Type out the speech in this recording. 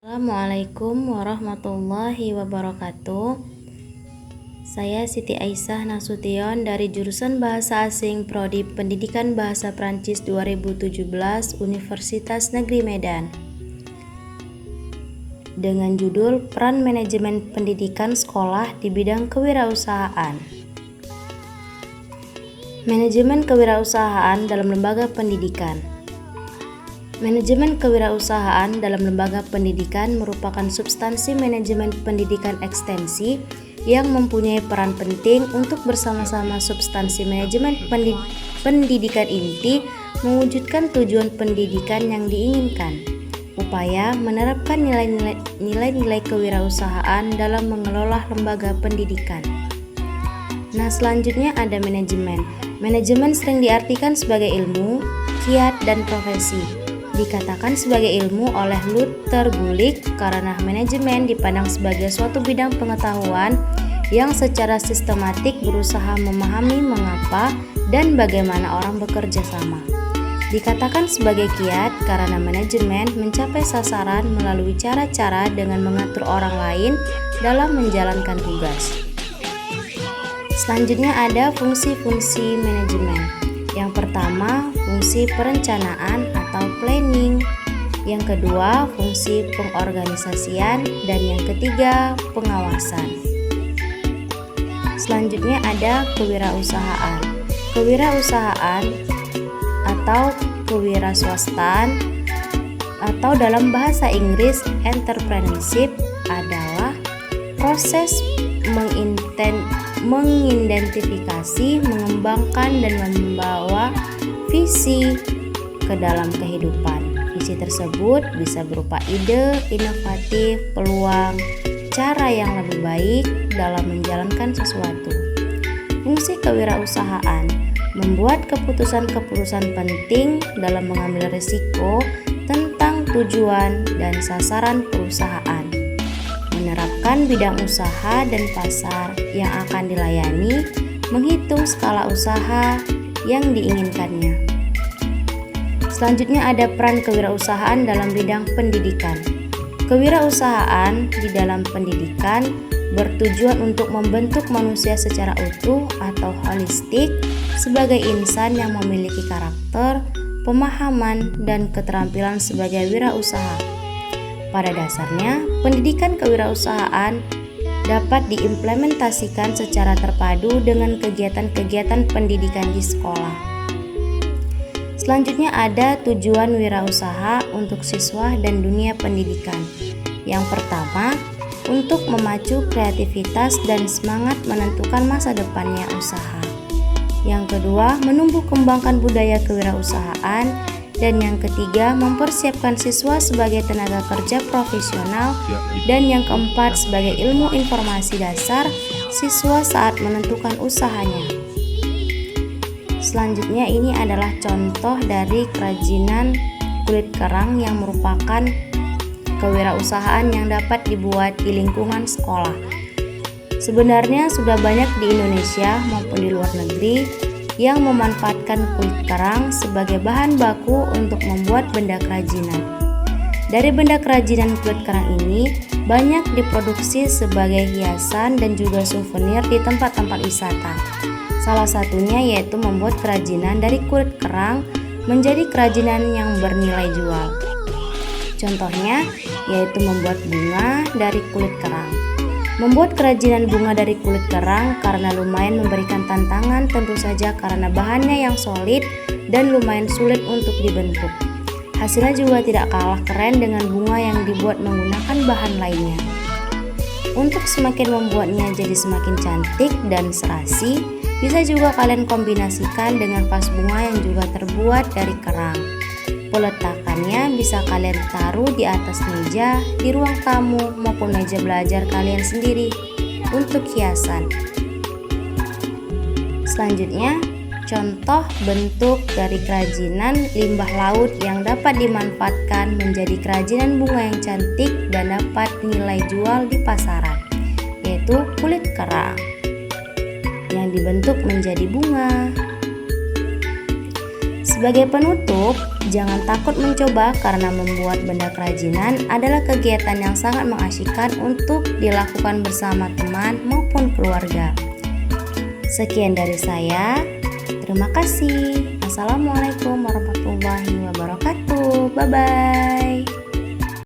Assalamualaikum warahmatullahi wabarakatuh. Saya Siti Aisyah Nasution dari jurusan Bahasa Asing Prodi Pendidikan Bahasa Prancis 2017 Universitas Negeri Medan. Dengan judul Peran Manajemen Pendidikan Sekolah di Bidang Kewirausahaan. Manajemen kewirausahaan dalam lembaga pendidikan. Manajemen kewirausahaan dalam lembaga pendidikan merupakan substansi manajemen pendidikan ekstensi yang mempunyai peran penting untuk bersama-sama substansi manajemen pendidikan inti mewujudkan tujuan pendidikan yang diinginkan. Upaya menerapkan nilai-nilai kewirausahaan dalam mengelola lembaga pendidikan. Nah, selanjutnya ada manajemen. Manajemen sering diartikan sebagai ilmu, kiat, dan profesi. Dikatakan sebagai ilmu oleh Luther Gulick karena manajemen dipandang sebagai suatu bidang pengetahuan yang secara sistematik berusaha memahami mengapa dan bagaimana orang bekerja sama. Dikatakan sebagai kiat karena manajemen mencapai sasaran melalui cara-cara dengan mengatur orang lain dalam menjalankan tugas. Selanjutnya ada fungsi-fungsi manajemen. Yang pertama, fungsi perencanaan atau planning. Yang kedua, fungsi pengorganisasian. Dan yang ketiga, pengawasan. Selanjutnya ada kewirausahaan. Kewirausahaan atau kewiraswastaan atau dalam bahasa Inggris entrepreneurship adalah proses mengidentifikasi, mengembangkan, dan membawa visi ke dalam kehidupan. Visi tersebut bisa berupa ide, inovatif, peluang, cara yang lebih baik dalam menjalankan sesuatu. Fungsi kewirausahaan membuat keputusan-keputusan penting dalam mengambil risiko tentang tujuan dan sasaran perusahaan. Menerapkan bidang usaha dan pasar yang akan dilayani, menghitung skala usaha yang diinginkannya. Selanjutnya ada peran kewirausahaan dalam bidang pendidikan. Kewirausahaan di dalam pendidikan bertujuan untuk membentuk manusia secara utuh atau holistik sebagai insan yang memiliki karakter, pemahaman, dan keterampilan sebagai wirausaha. Pada dasarnya, pendidikan kewirausahaan dapat diimplementasikan secara terpadu dengan kegiatan-kegiatan pendidikan di sekolah. Selanjutnya ada tujuan wirausaha untuk siswa dan dunia pendidikan. Yang pertama, untuk memacu kreativitas dan semangat menentukan masa depannya usaha. Yang kedua, menumbuh kembangkan budaya kewirausahaan. Dan yang ketiga, mempersiapkan siswa sebagai tenaga kerja profesional. Dan yang keempat, sebagai ilmu informasi dasar siswa saat menentukan usahanya. Selanjutnya ini adalah contoh dari kerajinan kulit kerang yang merupakan kewirausahaan yang dapat dibuat di lingkungan sekolah. Sebenarnya sudah banyak di Indonesia maupun di luar negeri yang memanfaatkan kulit kerang sebagai bahan baku untuk membuat benda kerajinan. Dari benda kerajinan kulit kerang ini banyak diproduksi sebagai hiasan dan juga souvenir di tempat-tempat wisata. Salah satunya yaitu membuat kerajinan dari kulit kerang menjadi kerajinan yang bernilai jual. Contohnya yaitu membuat bunga dari kulit kerang. Membuat kerajinan bunga dari kulit kerang karena lumayan memberikan tantangan tentu saja karena bahannya yang solid dan lumayan sulit untuk dibentuk. Hasilnya juga tidak kalah keren dengan bunga yang dibuat menggunakan bahan lainnya. Untuk semakin membuatnya jadi semakin cantik dan serasi, bisa juga kalian kombinasikan dengan vas bunga yang juga terbuat dari kerang. Peletakannya bisa kalian taruh di atas meja, di ruang tamu, maupun meja belajar kalian sendiri untuk hiasan. Selanjutnya, contoh bentuk dari kerajinan limbah laut yang dapat dimanfaatkan menjadi kerajinan bunga yang cantik dan dapat nilai jual di pasaran, yaitu kulit kerang yang dibentuk menjadi bunga. Sebagai penutup, jangan takut mencoba karena membuat benda kerajinan adalah kegiatan yang sangat mengasyikkan untuk dilakukan bersama teman maupun keluarga. Sekian dari saya. Terima kasih. Assalamualaikum warahmatullahi wabarakatuh. Bye-bye.